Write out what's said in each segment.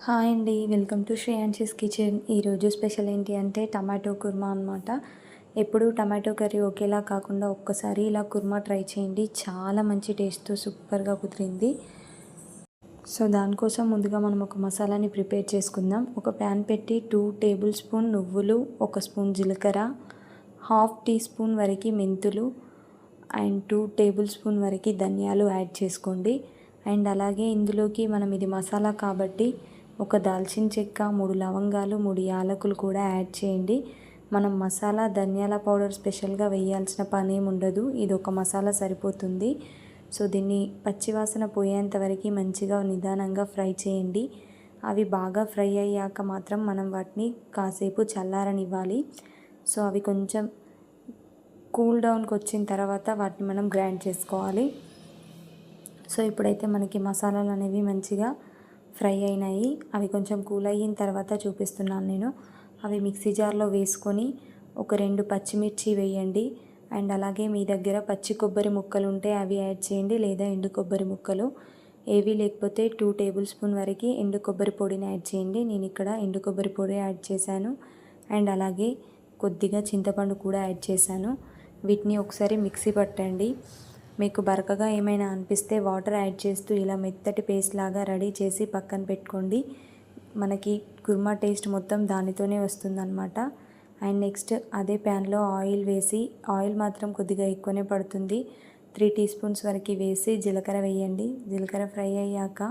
Hi అండి, welcome to శ్రేయాన్షీస్ kitchen. ఈరోజు special ఏంటి అంటే టమాటో కుర్మా అనమాట. ఎప్పుడు టమాటో కర్రీ ఒకేలా కాకుండా ఒక్కసారి ఇలా కుర్మా ట్రై చేయండి. చాలా మంచి టేస్ట్తో సూపర్గా కుదిరింది. సో దానికోసం ముందుగా మనం ఒక మసాలాని ప్రిపేర్ చేసుకుందాం. ఒక ప్యాన్ పెట్టి 2 టేబుల్ స్పూన్ నువ్వులు, 1 స్పూన్ జీలకర్ర, హాఫ్ టీ స్పూన్ వరకు మెంతులు అండ్ 2 టేబుల్ స్పూన్ వరకు ధనియాలు యాడ్ చేసుకోండి. అండ్ అలాగే ఇందులోకి మనం ఇది మసాలా కాబట్టి ఒక దాల్చిన చెక్క, 3 లవంగాలు, 3 యాలకులు కూడా యాడ్ చేయండి. మనం మసాలా ధనియాల పౌడర్ స్పెషల్గా వేయాల్సిన పని ఏమి ఉండదు, ఇది ఒక మసాలా సరిపోతుంది. సో దీన్ని పచ్చివాసన పోయేంత వరకు మంచిగా నిదానంగా ఫ్రై చేయండి. అవి బాగా ఫ్రై అయ్యాక మాత్రం మనం వాటిని కాసేపు చల్లారనివ్వాలి. సో అవి కొంచెం కూల్ డౌన్కి వచ్చిన తర్వాత వాటిని మనం గ్రైండ్ చేసుకోవాలి. సో ఇప్పుడైతే మనకి మసాలాలు అనేవి మంచిగా ఫ్రై అయినాయి. అవి కొంచెం కూల్ అయిన తర్వాత చూపిస్తున్నాను నేను. అవి మిక్సీ జార్లో వేసుకొని ఒక 2 పచ్చిమిర్చి వేయండి. అండ్ అలాగే మీ దగ్గర పచ్చి కొబ్బరి ముక్కలు ఉంటే అవి యాడ్ చేయండి, లేదా ఎండు కొబ్బరి ముక్కలు ఏవి లేకపోతే 2 టేబుల్ స్పూన్ వరకు ఎండు కొబ్బరి పొడిని యాడ్ చేయండి. నేను ఇక్కడ ఎండు కొబ్బరి పొడి యాడ్ చేశాను. అండ్ అలాగే కొద్దిగా చింతపండు కూడా యాడ్ చేశాను. వీటిని ఒకసారి మిక్సీ పట్టండి. మీకు బరకగా ఏమైనా అనిపిస్తే వాటర్ యాడ్ చేస్తూ ఇలా మెత్తటి పేస్ట్ లాగా రెడీ చేసి పక్కన పెట్టుకోండి. మనకి కుర్మా టేస్ట్ మొత్తం దానితోనే వస్తుందన్నమాట. అండ్ నెక్స్ట్ అదే ప్యాన్లో ఆయిల్ వేసి, ఆయిల్ మాత్రం కొద్దిగా ఎక్కువనే పడుతుంది, 3 టీ స్పూన్స్ వరకు వేసి జీలకర్ర వేయండి. జీలకర్ర ఫ్రై అయ్యాక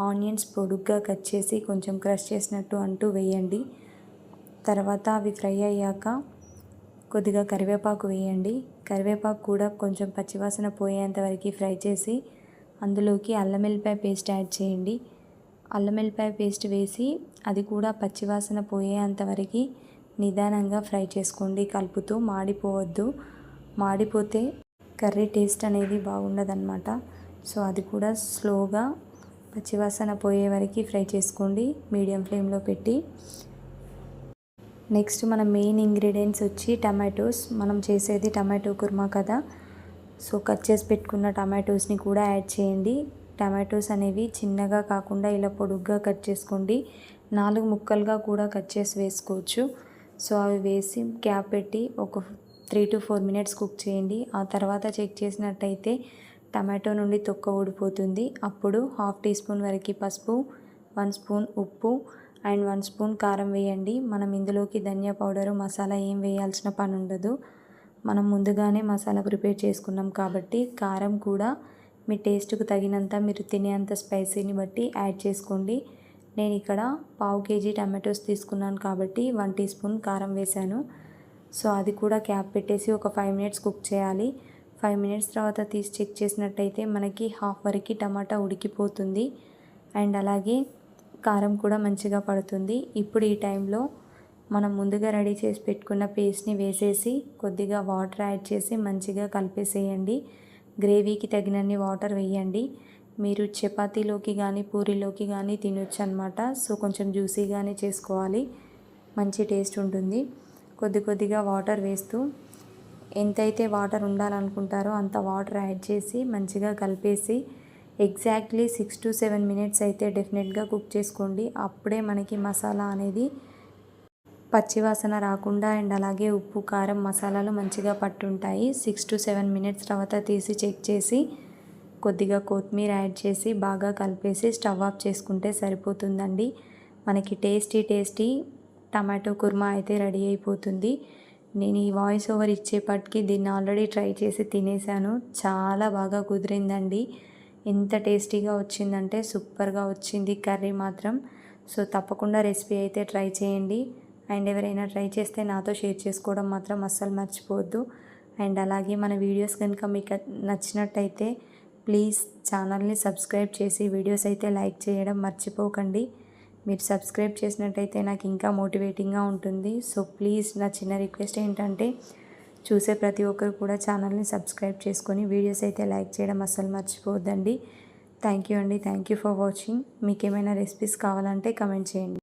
ఆనియన్స్ పొడుగ్గా కట్ చేసి కొంచెం క్రష్ చేసినట్టు అంటూ వేయండి. తర్వాత అవి ఫ్రై అయ్యాక కొద్దిగా కరివేపాకు వేయండి. కరివేపాకు కూడా కొంచెం పచ్చివాసన పోయేంత వరకు ఫ్రై చేసి అందులోకి అల్లం వెల్లిపాయ పేస్ట్ యాడ్ చేయండి. అల్లం వెల్లిపాయ పేస్ట్ వేసి అది కూడా పచ్చివాసన పోయేంత వరకు నిదానంగా ఫ్రై చేసుకోండి, కలుపుతూ. మాడిపోవద్దు, మాడిపోతే కర్రీ టేస్ట్ అనేది బాగుండదన్నమాట. సో అది కూడా స్లోగా పచ్చివాసన పోయే వరకు ఫ్రై చేసుకోండి మీడియం ఫ్లేమ్లో పెట్టి. నెక్స్ట్ మన మెయిన్ ఇంగ్రీడియంట్స్ వచ్చి టమాటోస్. మనం చేసేది టమాటో కుర్మా కదా, సో కట్ చేసి పెట్టుకున్న టమాటోస్ని కూడా యాడ్ చేయండి. టమాటోస్ అనేవి చిన్నగా కాకుండా ఇలా పొడుగ్గా కట్ చేసుకోండి. 4 ముక్కలుగా కూడా కట్ చేసి వేసుకోవచ్చు. సో అవి వేసి క్యాప్ పెట్టి ఒక 3 to 4 మినిట్స్ కుక్ చేయండి. ఆ తర్వాత చెక్ చేసినట్టయితే టమాటో నుండి తొక్క ఊడిపోతుంది. అప్పుడు హాఫ్ టీ స్పూన్ వరకు పసుపు, 1 స్పూన్ ఉప్పు అండ్ 1 స్పూన్ కారం వేయండి. మనం ఇందులోకి ధనియా పౌడరు, మసాలా ఏం వేయాల్సిన పని ఉండదు. మనం ముందుగానే మసాలా ప్రిపేర్ చేసుకున్నాం కాబట్టి కారం కూడా మీ టేస్ట్కు తగినంత, మీరు తినేంత స్పైసీని బట్టి యాడ్ చేసుకోండి. నేను ఇక్కడ 1/2 kg టమాటోస్ తీసుకున్నాను కాబట్టి 1 టీ స్పూన్ కారం వేశాను. సో అది కూడా క్యాప్ పెట్టేసి ఒక 5 మినిట్స్ కుక్ చేయాలి. 5 మినిట్స్ తర్వాత తీసి చెక్ చేసినట్టయితే మనకి హాఫ్ వరకు టమాటా ఉడికిపోతుంది. అండ్ అలాగే కారం కూడా మంచిగా పడుతుంది. ఇప్పుడు ఈ టైంలో మనం ముందుగా రెడీ చేసి పెట్టుకున్న పేస్ట్ని వేసేసి కొద్దిగా వాటర్ యాడ్ చేసి మంచిగా కలిపేసేయండి. గ్రేవీకి తగినన్ని వాటర్ వేయండి. మీరు చపాతీలోకి కానీ పూరీలోకి కానీ తినొచ్చు అనమాట. సో కొంచెం జ్యూసీగానే చేసుకోవాలి, మంచి టేస్ట్ ఉంటుంది. కొద్దిగా వాటర్ వేస్తూ ఎంతైతే వాటర్ ఉండాలనుకుంటారో అంత వాటర్ యాడ్ చేసి మంచిగా కలిపేసి ఎగ్జాక్ట్లీ 6 to 7 మినిట్స్ అయితే డెఫినెట్గా కుక్ చేసుకోండి. అప్పుడే మనకి మసాలా అనేది పచ్చివాసన రాకుండా అండ్ అలాగే ఉప్పు, కారం, మసాలాలు మంచిగా పట్టుంటాయి. 6 to 7 మినిట్స్ తర్వాత తీసి చెక్ చేసి కొద్దిగా కొత్తిమీర యాడ్ చేసి బాగా కలిపేసి స్టవ్ ఆఫ్ చేసుకుంటే సరిపోతుందండి. మనకి టేస్టీ టమాటో కుర్మా అయితే రెడీ అయిపోతుంది. నేను ఈ వాయిస్ ఓవర్ ఇచ్చేపటికి దీన్ని ఆల్రెడీ ట్రై చేసి తినేసాను. చాలా బాగా కుదిరిందండి. ఎంత టేస్టీగా వచ్చిందంటే సూపర్గా వచ్చింది కర్రీ మాత్రం. సో తప్పకుండా రెసిపీ అయితే ట్రై చేయండి. అండ్ ఎవరైనా ట్రై చేస్తే నాతో షేర్ చేసుకోవడం మాత్రం అస్సలు మర్చిపోవద్దు. అండ్ అలాగే మన వీడియోస్ కనుక మీకు నచ్చినట్టయితే ప్లీజ్ ఛానల్ని సబ్స్క్రైబ్ చేసి వీడియోస్ అయితే లైక్ చేయడం మర్చిపోకండి. మీరు సబ్స్క్రైబ్ చేసినట్టయితే నాకు ఇంకా మోటివేటింగ్గా ఉంటుంది. సో ప్లీజ్, నా చిన్న రిక్వెస్ట్ ఏంటంటే చూసే ప్రతి ఒక్కరు కూడా ఛానల్ని సబ్స్క్రైబ్ చేసుకొని వీడియోస్ అయితే లైక్ చేయడం అస్సలు మర్చిపోవద్దండి. థ్యాంక్ యూ అండి, థ్యాంక్ యూ ఫర్ వాచింగ్. మీకు ఏమైనా రెసిపీస్ కావాలంటే కమెంట్ చేయండి.